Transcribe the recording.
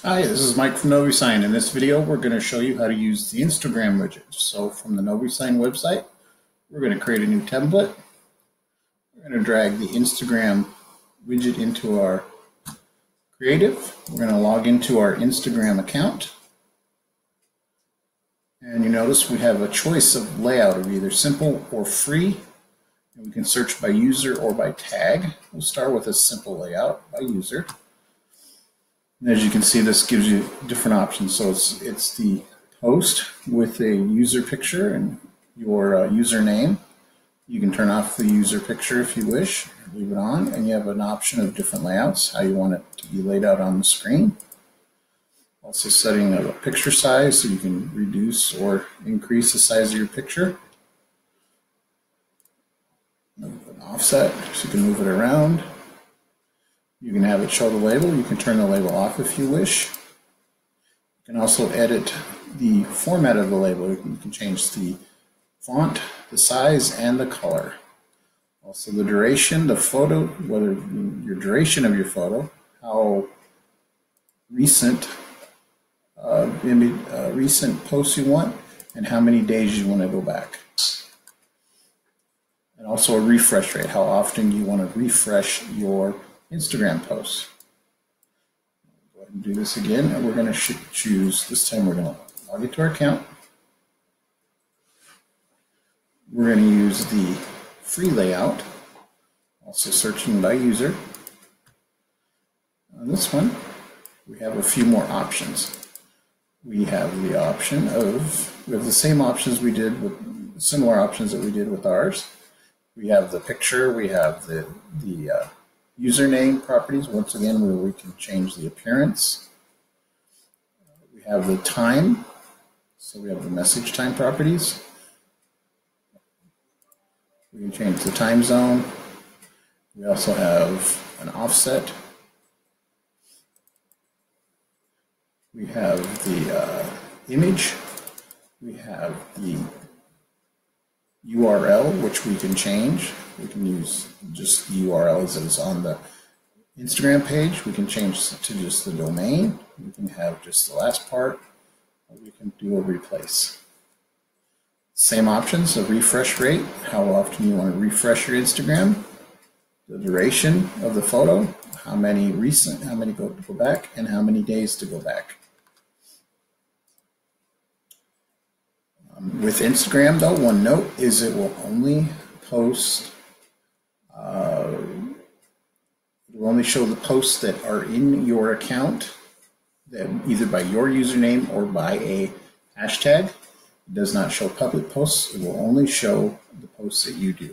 Hi, this is Mike from NoviSign. In this video, we're going to show you how to use the Instagram widget. So from the NoviSign website, we're going to create a new template. We're going to drag the Instagram widget into our creative. We're going to log into our Instagram account. And you notice we have a choice of layout of either simple or free. And we can search by user or by tag. We'll start with a simple layout by user. And as you can see, this gives you different options. So it's the post with a user picture and your username. You can turn off the user picture if you wish, leave it on, and you have an option of different layouts, how you want it to be laid out on the screen. Also setting a picture size so you can reduce or increase the size of your picture. An offset so you can move it around. You can have it show the label. You can turn the label off if you wish. You can also edit the format of the label. You can change the font, the size, and the color. Also the duration, the photo, whether your duration of your photo, how recent recent posts you want, and how many days you want to go back. And also a refresh rate, how often you want to refresh your Instagram posts. Go ahead and do this again, and we're going to choose, this time we're going to log into our account. We're going to use the free layout, also searching by user. On this one, we have a few more options. We have the option of, we have the same options we did with, similar options that we did with ours. We have the picture, we have the username properties, once again, where we can change the appearance. We have the time, so we have the message time properties. We can change the time zone. We also have an offset. We have the image. We have the URL, which we can change. We can use just the URL as it is on the Instagram page. We can change to just the domain. We can have just the last part. Or we can do a replace. Same options, a refresh rate, how often you want to refresh your Instagram, the duration of the photo, how many go back, and how many days to go back. With Instagram, though, one note is it will only post, it will only show the posts that are in your account, that either by your username or by a hashtag. It does not show public posts. It will only show the posts that you do.